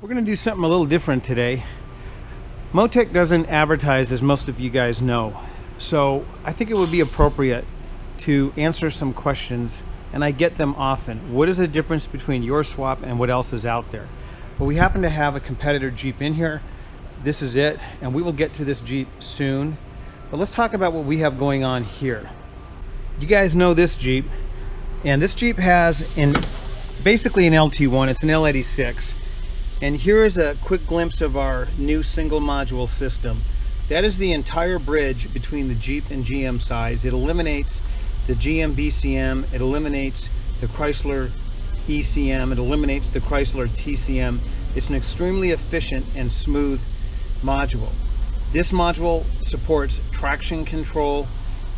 We're going to do something a little different today. Motec doesn't advertise, as most of you guys know, so I think it would be appropriate to answer some questions, and I get them often. What is the difference between your swap and what else is out there? Well, we happen to have a competitor Jeep in here. This is it, and we will get to this Jeep soon. But let's talk about what we have going on here. You guys know this Jeep, and this Jeep has basically an LT1. It's an L86. And here is a quick glimpse of our new single module system. That is the entire bridge between the Jeep and GM sides. It eliminates the GM BCM, it eliminates the Chrysler ECM, it eliminates the Chrysler TCM. It's an extremely efficient and smooth module. This module supports traction control,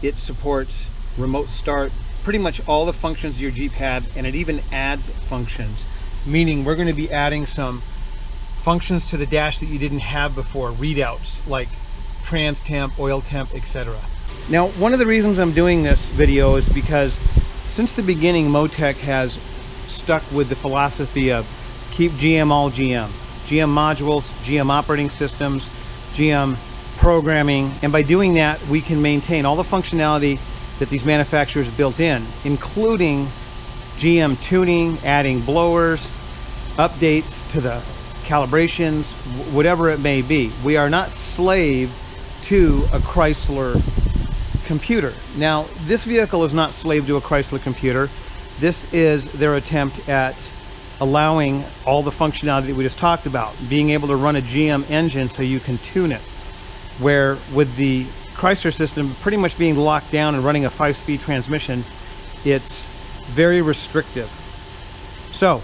it supports remote start, pretty much all the functions your Jeep had, and it even adds functions, meaning we're going to be adding some functions to the dash that you didn't have before, readouts like trans temp, oil temp, etc. Now, one of the reasons I'm doing this video is because since the beginning, Motec has stuck with the philosophy of keep GM all GM. GM modules, GM operating systems, GM programming, and by doing that, we can maintain all the functionality that these manufacturers built in, including GM tuning, adding blowers, updates to the calibrations, whatever it may be. We are not slave to a Chrysler computer. Now, this vehicle is not slave to a Chrysler computer. This is their attempt at allowing all the functionality that we just talked about, being able to run a GM engine so you can tune it, where with the Chrysler system pretty much being locked down and running a 5-speed transmission, it's very restrictive. So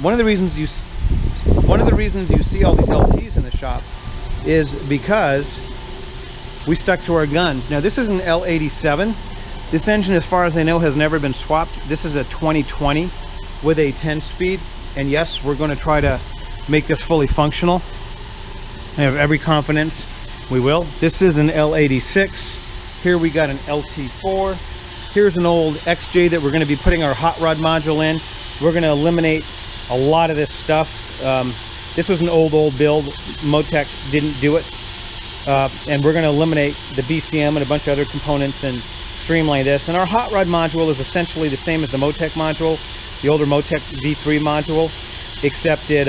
one of the reasons you see all these LTs in the shop is because we stuck to our guns. Now, this is an L87. This engine, as far as I know, has never been swapped. This is a 2020 with a 10-speed, and yes, we're going to try to make this fully functional. I have every confidence we will. This is an L86. Here we got an LT4. Here's an old XJ that we're going to be putting our hot rod module in. We're going to eliminate a lot of this stuff. This was an old build. Motec didn't do it. And we're going to eliminate the BCM and a bunch of other components and streamline this. And our hot rod module is essentially the same as the Motec module, the older Motec V3 module, except it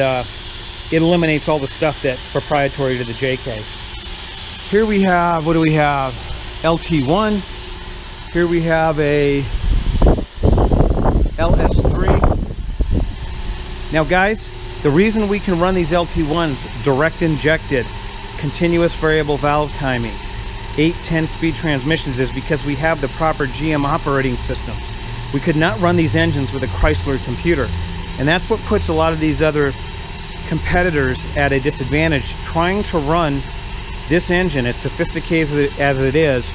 eliminates all the stuff that's proprietary to the JK. Here we have, what do we have? LT1. Here we have a LS3. Now guys, the reason we can run these LT1s direct injected, continuous variable valve timing, 8-10 speed transmissions is because we have the proper GM operating systems. We could not run these engines with a Chrysler computer, and that's what puts a lot of these other competitors at a disadvantage trying to run this engine as sophisticated as it is.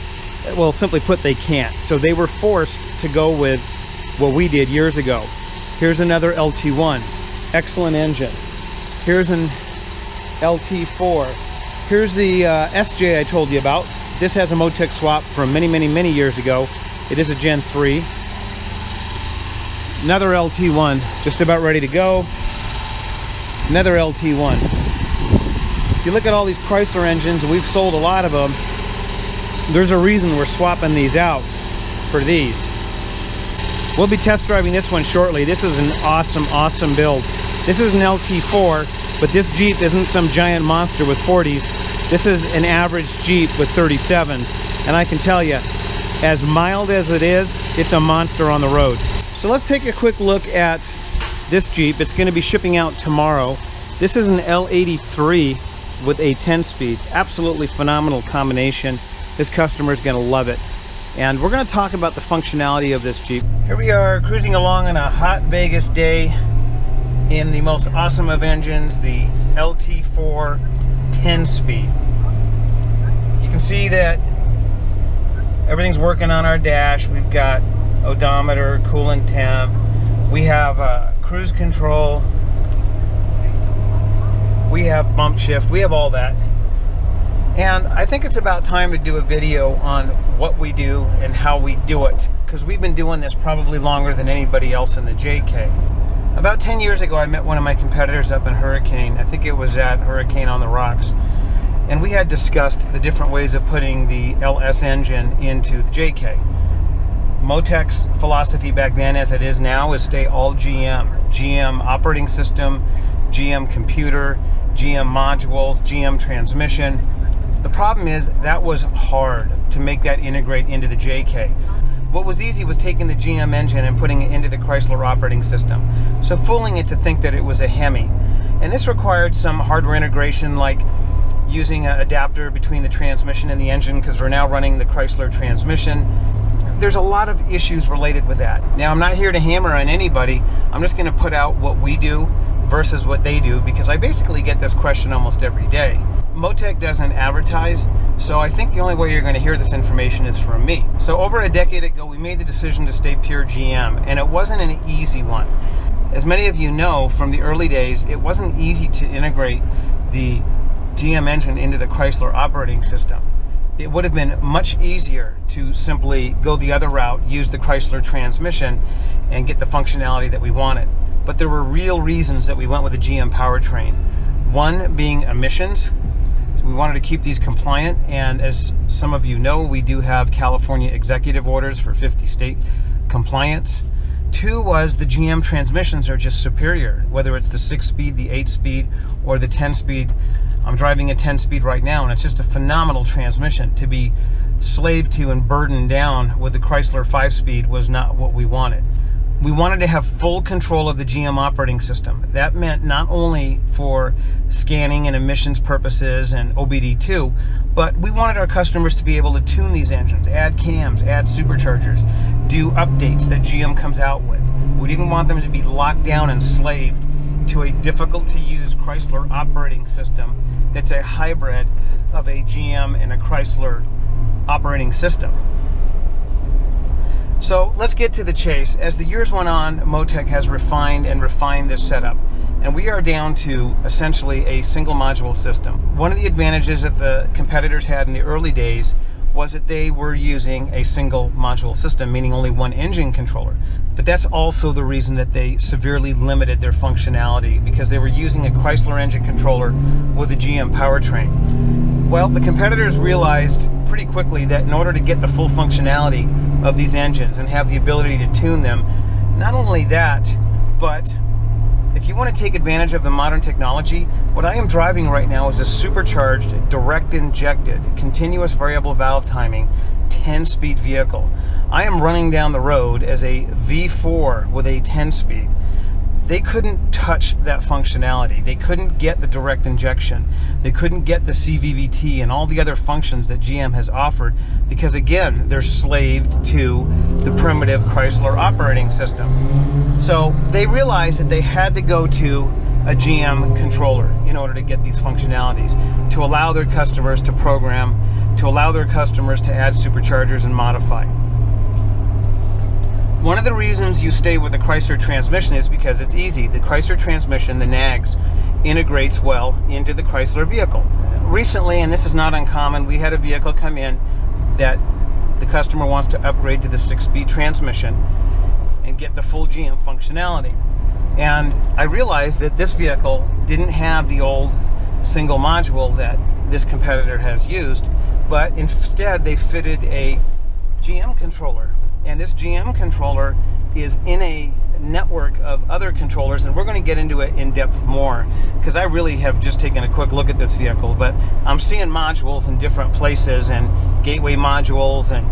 Well, simply put, they can't. So they were forced to go with what we did years ago. Here's another LT1, excellent engine. Here's an LT4. Here's the SJ I told you about. This has a Motec swap from many years ago. It is a Gen 3. Another LT1, just about ready to go. Another LT1. If you look at all these Chrysler engines, we've sold a lot of them. There's a reason we're swapping these out for these. We'll be test driving this one shortly. This is an awesome build. This is an LT4, but this Jeep isn't some giant monster with 40s. This is an average Jeep with 37s. And I can tell you, as mild as it is, it's a monster on the road. So let's take a quick look at this Jeep. It's going to be shipping out tomorrow. This is an L83 with a 10-speed. Absolutely phenomenal combination. This customer is going to love it. And we're going to talk about the functionality of this Jeep. Here we are cruising along on a hot Vegas day in the most awesome of engines, the LT4 10-speed. You can see that everything's working on our dash. We've got odometer, coolant temp. We have cruise control. We have bump shift. We have all that. And I think it's about time to do a video on what we do and how we do it, because we've been doing this probably longer than anybody else in the JK. About 10 years ago, I met one of my competitors up in Hurricane. I think it was at Hurricane on the Rocks. And we had discussed the different ways of putting the LS engine into the JK. MoTech's philosophy back then, as it is now, is stay all GM. GM operating system, GM computer, GM modules, GM transmission. The problem is that was hard to make that integrate into the JK. What was easy was taking the GM engine and putting it into the Chrysler operating system. So fooling it to think that it was a Hemi. And this required some hardware integration, like using an adapter between the transmission and the engine, because we're now running the Chrysler transmission. There's a lot of issues related with that. Now, I'm not here to hammer on anybody. I'm just going to put out what we do versus what they do, because I basically get this question almost every day. Motec doesn't advertise, so I think the only way you're going to hear this information is from me. So over a decade ago, we made the decision to stay pure GM, and it wasn't an easy one. As many of you know from the early days, it wasn't easy to integrate the GM engine into the Chrysler operating system. It would have been much easier to simply go the other route, use the Chrysler transmission, and get the functionality that we wanted. But there were real reasons that we went with the GM powertrain. One being emissions. We wanted to keep these compliant, and as some of you know, we do have California executive orders for 50 state compliance. Two was the GM transmissions are just superior, whether it's the 6-speed, the 8-speed, or the 10-speed. I'm driving a 10-speed right now, and it's just a phenomenal transmission. To be slaved to and burdened down with the Chrysler 5-speed was not what we wanted. We wanted to have full control of the GM operating system. That meant not only for scanning and emissions purposes and OBD2, but we wanted our customers to be able to tune these engines, add cams, add superchargers, do updates that GM comes out with. We didn't want them to be locked down and slaved to a difficult-to-use Chrysler operating system that's a hybrid of a GM and a Chrysler operating system. So let's get to the chase. As the years went on, Motec has refined this setup, and we are down to essentially a single module system. One of the advantages that the competitors had in the early days was that they were using a single module system, meaning only one engine controller. But that's also the reason that they severely limited their functionality, because they were using a Chrysler engine controller with a GM powertrain. Well, the competitors realized pretty quickly that in order to get the full functionality of these engines and have the ability to tune them, not only that, but if you want to take advantage of the modern technology, what I am driving right now is a supercharged, direct injected, continuous variable valve timing, 10-speed vehicle. I am running down the road as a V4 with a 10-speed. They couldn't touch that functionality. They couldn't get the direct injection. They couldn't get the CVVT and all the other functions that GM has offered, because again, they're slaved to the primitive Chrysler operating system. So they realized that they had to go to a GM controller in order to get these functionalities, to allow their customers to program, to allow their customers to add superchargers and modify. One of the reasons you stay with the Chrysler transmission is because it's easy. The Chrysler transmission, the NAGS, integrates well into the Chrysler vehicle. Recently, and this is not uncommon, we had a vehicle come in that the customer wants to upgrade to the 6-speed transmission and get the full GM functionality. And I realized that this vehicle didn't have the old single module that this competitor has used, but instead they fitted a GM controller. And this GM controller is in a network of other controllers, and we're going to get into it in depth more, because I really have just taken a quick look at this vehicle, but I'm seeing modules in different places and gateway modules, and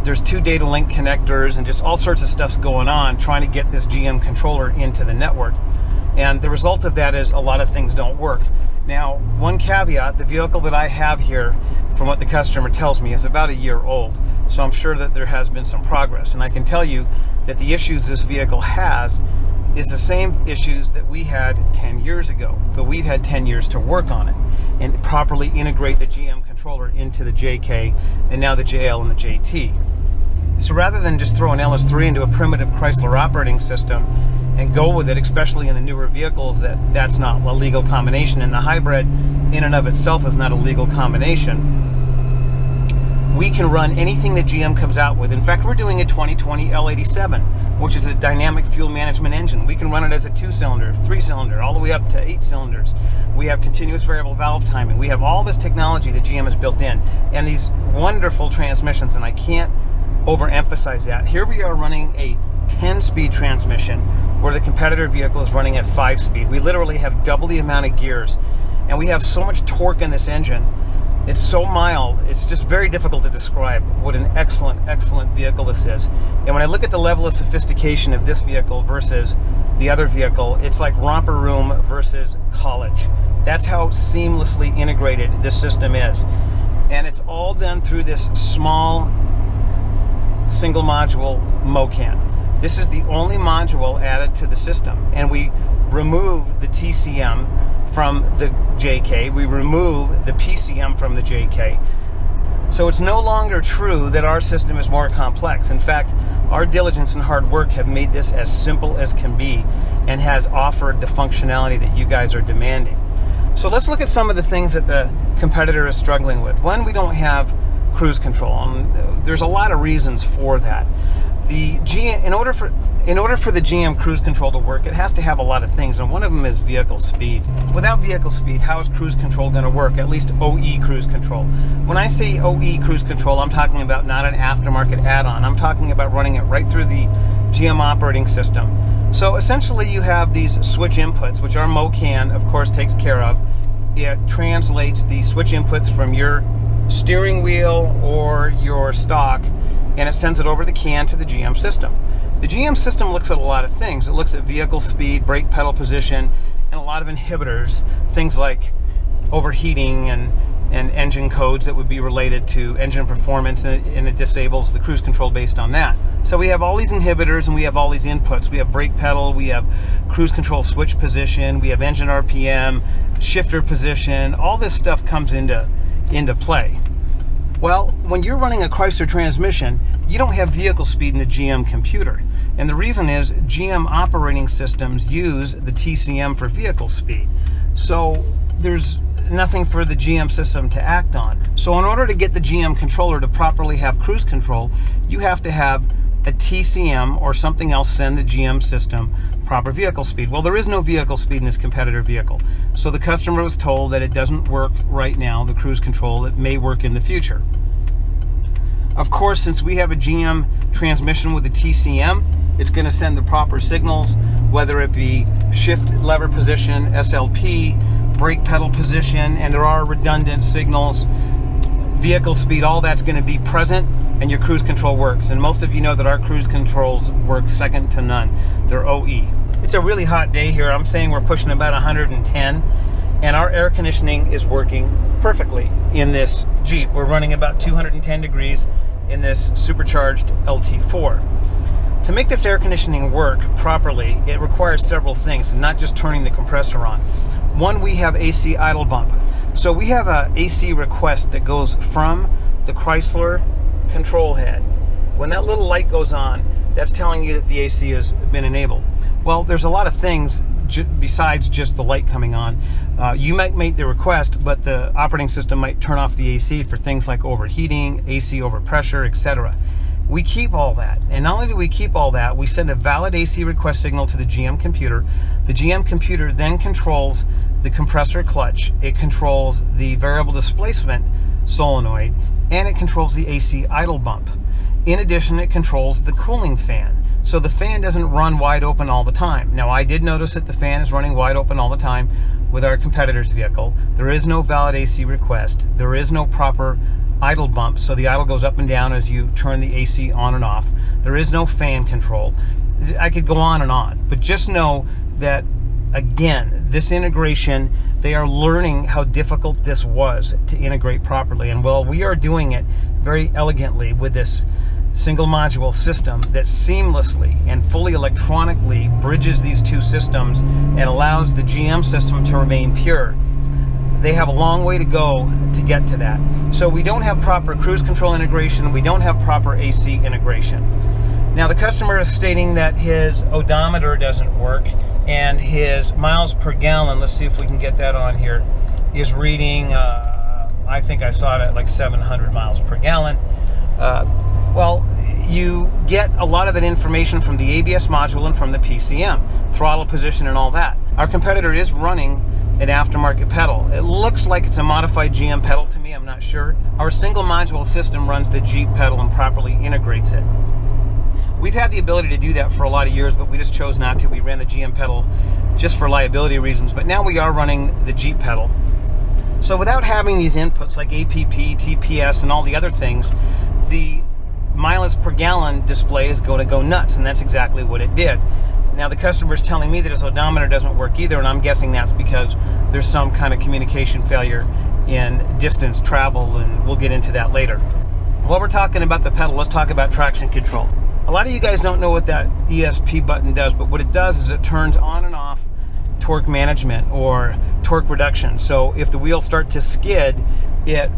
there's 2 data link connectors and just all sorts of stuff's going on trying to get this GM controller into the network. And the result of that is a lot of things don't work. Now, one caveat, the vehicle that I have here, from what the customer tells me, is about a year old. So I'm sure that there has been some progress. And I can tell you that the issues this vehicle has is the same issues that we had 10 years ago. But we've had 10 years to work on it and properly integrate the GM controller into the JK and now the JL and the JT. So rather than just throw an LS3 into a primitive Chrysler operating system and go with it, especially in the newer vehicles, that's not a legal combination, and the hybrid in and of itself is not a legal combination, we can run anything that GM comes out with. In fact, we're doing a 2020 L87, which is a dynamic fuel management engine. We can run it as a 2-cylinder, 3-cylinder, all the way up to 8 cylinders. We have continuous variable valve timing. We have all this technology that GM has built in, and these wonderful transmissions, and I can't overemphasize that. Here we are running a 10-speed transmission where the competitor vehicle is running at 5-speed. We literally have double the amount of gears, and we have so much torque in this engine. It's so mild, it's just very difficult to describe what an excellent, excellent vehicle this is. And when I look at the level of sophistication of this vehicle versus the other vehicle, it's like romper room versus college. That's how seamlessly integrated this system is. And it's all done through this small single module MoCan. This is the only module added to the system, and we remove the TCM from the JK, we remove the PCM from the JK. So it's no longer true that our system is more complex. In fact, our diligence and hard work have made this as simple as can be and has offered the functionality that you guys are demanding. So let's look at some of the things that the competitor is struggling with. One, we don't have cruise control, and there's a lot of reasons for that. The GM, in order for the GM cruise control to work, it has to have a lot of things, and one of them is vehicle speed. Without vehicle speed, how is cruise control going to work? At least OE cruise control. When I say OE cruise control, I'm talking about not an aftermarket add-on. I'm talking about running it right through the GM operating system. So essentially you have these switch inputs, which our MoCan, of course, takes care of. It translates the switch inputs from your steering wheel or your stock, and it sends it over the CAN to the GM system. The GM system looks at a lot of things. It looks at vehicle speed, brake pedal position, and a lot of inhibitors, things like overheating and engine codes that would be related to engine performance, and it disables the cruise control based on that. So we have all these inhibitors and we have all these inputs. We have brake pedal, we have cruise control switch position, we have engine RPM, shifter position, all this stuff comes into play. Well, when you're running a Chrysler transmission, you don't have vehicle speed in the GM computer. And the reason is GM operating systems use the TCM for vehicle speed. So there's nothing for the GM system to act on. So in order to get the GM controller to properly have cruise control, you have to have a TCM or something else send the GM system proper vehicle speed. Well, there is no vehicle speed in this competitor vehicle. So the customer was told that it doesn't work right now, the cruise control. It may work in the future. Of course, since we have a GM transmission with a TCM, it's going to send the proper signals, whether it be shift lever position, SLP, brake pedal position, and there are redundant signals, vehicle speed, all that's going to be present, and your cruise control works. And most of you know that our cruise controls work second to none. They're OE. It's a really hot day here. I'm saying we're pushing about 110, and our air conditioning is working perfectly in this Jeep. We're running about 210 degrees in this supercharged LT4. To make this air conditioning work properly, it requires several things, not just turning the compressor on. One, we have AC idle bump. So we have a AC request that goes from the Chrysler control head. When that little light goes on, that's telling you that the AC has been enabled. Well, there's a lot of things besides just the light coming on. You might make the request, but the operating system might turn off the AC for things like overheating, AC overpressure, etc. We keep all that, and not only do we keep all that, we send a valid AC request signal to the GM computer. The GM computer then controls the compressor clutch, it controls the variable displacement solenoid, and it controls the AC idle bump. In addition, it controls the cooling fan. So the fan doesn't run wide open all the time. Now, I did notice that the fan is running wide open all the time with our competitor's vehicle. There is no valid AC request. There is no proper idle bump, so the idle goes up and down as you turn the AC on and off. There is no fan control. I could go on, but just know that, again, this integration, they are learning how difficult this was to integrate properly. And well, we are doing it very elegantly with this single module system that seamlessly and fully electronically bridges these two systems and allows the GM system to remain pure. They have a long way to go to get to that. So we don't have proper cruise control integration, we don't have proper AC integration. Now the customer is stating that his odometer doesn't work and his miles per gallon, let's see if we can get that on here, is reading I think I saw it at like 700 miles per gallon. Well, you get a lot of that information from the ABS module and from the PCM, throttle position and all that. Our competitor is running an aftermarket pedal. It looks like it's a modified GM pedal to me, I'm not sure. Our single module system runs the Jeep pedal and properly integrates it. We've had the ability to do that for a lot of years, but we just chose not to. We ran the GM pedal just for liability reasons, but now we are running the Jeep pedal. So without having these inputs like APP, TPS, and all the other things, the mileage per gallon display is going to go nuts, and that's exactly what it did. Now the customer's telling me that his odometer doesn't work either, and I'm guessing that's because there's some kind of communication failure in distance traveled, and we'll get into that later. While we're talking about the pedal, let's talk about traction control. A lot of you guys don't know what that ESP button does, but what it does is it turns on and off torque management or torque reduction. So if the wheels start to skid, it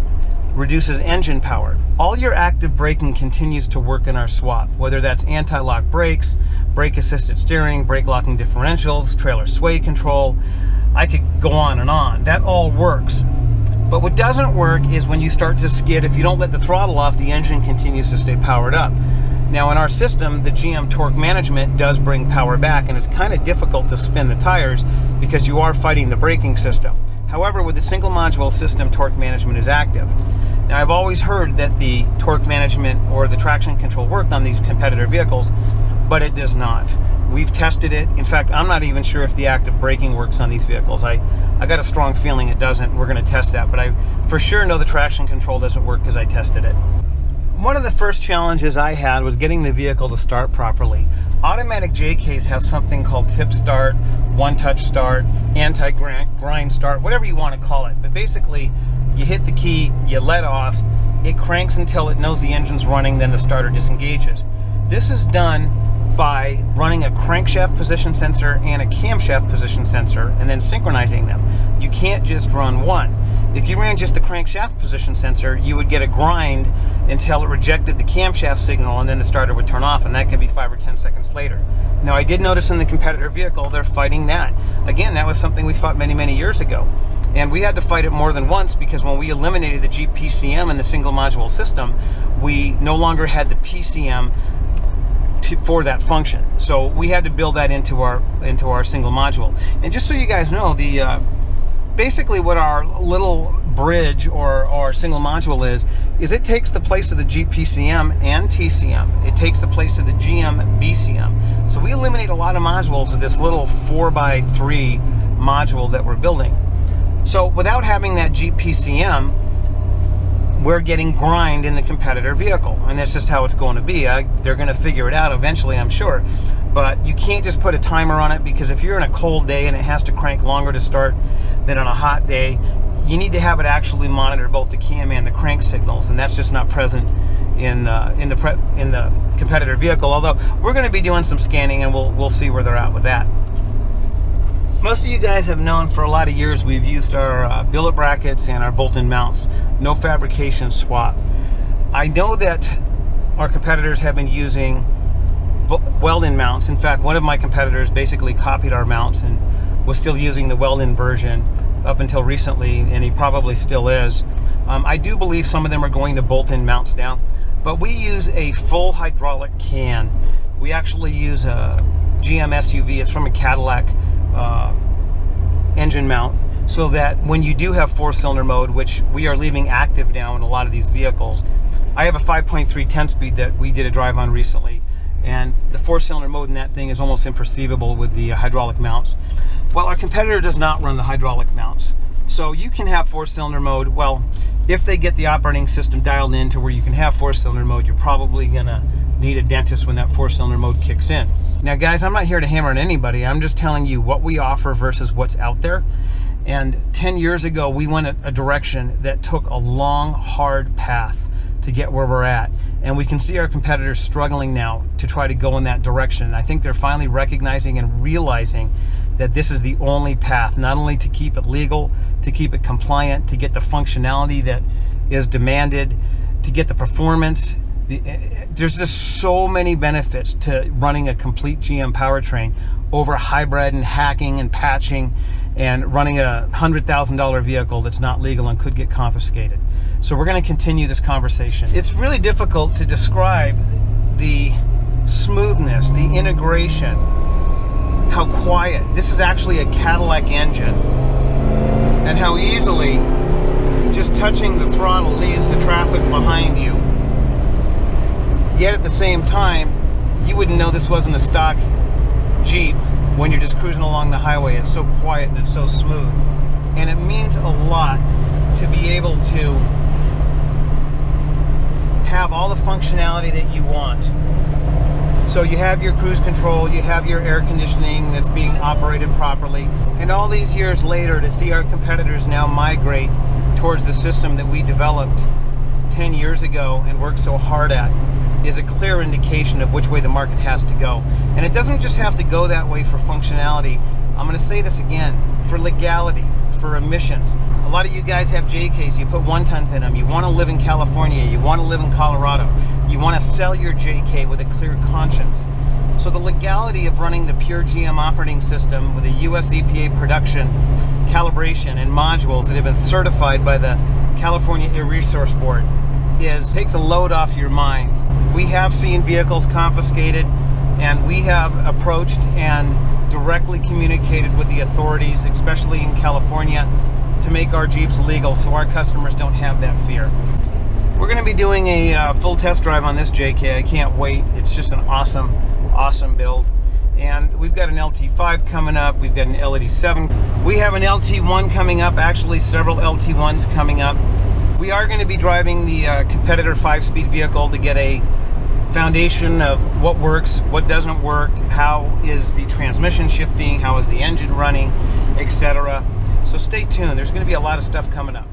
reduces engine power. All your active braking continues to work in our swap, whether that's anti-lock brakes, brake assisted steering, brake locking differentials, trailer sway control. I could go on and on. That all works. But what doesn't work is when you start to skid, if you don't let the throttle off, the engine continues to stay powered up. Now in our system, the GM torque management does bring power back, and it's kind of difficult to spin the tires because you are fighting the braking system. However, with the single module system, torque management is active. Now I've always heard that the torque management or the traction control worked on these competitor vehicles, but it does not. We've tested it. In fact, I'm not even sure if the active braking works on these vehicles. I got a strong feeling it doesn't. We're going to test that, but I for sure know the traction control doesn't work because I tested it. One of the first challenges I had was getting the vehicle to start properly. Automatic JKs have something called tip start, one-touch start, anti-grind start, whatever you want to call it. But basically, you hit the key, you let off, it cranks until it knows the engine's running, then the starter disengages. This is done by running a crankshaft position sensor and a camshaft position sensor and then synchronizing them. You can't just run one. If you ran just the crankshaft position sensor, you would get a grind until it rejected the camshaft signal, and then the starter would turn off, and that could be 5 or 10 seconds later. Now I did notice in the competitor vehicle they're fighting that. Again, that was something we fought many years ago. And we had to fight it more than once because when we eliminated the Jeep PCM and the single module system, we no longer had the PCM for that function. So we had to build that into our single module. And just so you guys know, the basically what our little bridge or our single module is it takes the place of the Jeep PCM and TCM. It takes the place of the GM BCM. So we eliminate a lot of modules with this little 4x3 module that we're building. So without having that Jeep PCM, we're getting grind in the competitor vehicle, and that's just how it's going to be. They're going to figure it out eventually, I'm sure. But you can't just put a timer on it, because if you're in a cold day and it has to crank longer to start than on a hot day, you need to have it actually monitor both the cam and the crank signals, and that's just not present in the competitor vehicle. Although we're going to be doing some scanning, and we'll see where they're at with that. Most of you guys have known for a lot of years we've used our billet brackets and our bolt-in mounts, no fabrication swap. I know that our competitors have been using weld-in mounts. In fact, one of my competitors basically copied our mounts and was still using the weld-in version up until recently, and he probably still is. I do believe some of them are going to bolt-in mounts now, but we use a full hydraulic can. We actually use a GM SUV. It's from a Cadillac engine mount, so that when you do have 4-cylinder mode, which we are leaving active now in a lot of these vehicles. I have a 5.3 10-speed that we did a drive on recently, and the 4-cylinder mode in that thing is almost imperceivable with the hydraulic mounts. Well, our competitor does not run the hydraulic mounts, so you can have 4-cylinder mode. Well, if they get the operating system dialed in to where you can have 4-cylinder mode, you're probably gonna need a dentist when that 4-cylinder mode kicks in. Now guys, I'm not here to hammer on anybody. I'm just telling you what we offer versus what's out there. And 10 years ago, we went a direction that took a long, hard path to get where we're at. And we can see our competitors struggling now to try to go in that direction. I think they're finally recognizing and realizing that this is the only path, not only to keep it legal, to keep it compliant, to get the functionality that is demanded, to get the performance. There's just so many benefits to running a complete GM powertrain over hybrid and hacking and patching and running a $100,000 vehicle that's not legal and could get confiscated. So we're going to continue this conversation. It's really difficult to describe the smoothness, the integration, how quiet. This is actually a Cadillac engine, and how easily just touching the throttle leaves the traffic behind you. Yet at the same time, you wouldn't know this wasn't a stock Jeep when you're just cruising along the highway. It's so quiet and it's so smooth. And it means a lot to be able to have all the functionality that you want. So you have your cruise control, you have your air conditioning that's being operated properly, and all these years later to see our competitors now migrate towards the system that we developed 10 years ago and worked so hard at is a clear indication of which way the market has to go. And it doesn't just have to go that way for functionality. I'm going to say this again, for legality, for emissions. A lot of you guys have JKs, you put 1 tons in them, you want to live in California, you want to live in Colorado, you want to sell your JK with a clear conscience. So the legality of running the pure GM operating system with a US EPA production, calibration, and modules that have been certified by the California Air Resource Board takes a load off your mind. We have seen vehicles confiscated, and we have approached and directly communicated with the authorities, especially in California, to make our Jeeps legal so our customers don't have that fear. We're going to be doing a full test drive on this JK. I can't wait. It's just an awesome build. And we've got an LT5 coming up. We've got an LT7. We have an LT1 coming up, actually several LT1s coming up. We are going to be driving the competitor 5-speed vehicle to get a foundation of what works, what doesn't work, how is the transmission shifting, how is the engine running, etc. So stay tuned. There's going to be a lot of stuff coming up.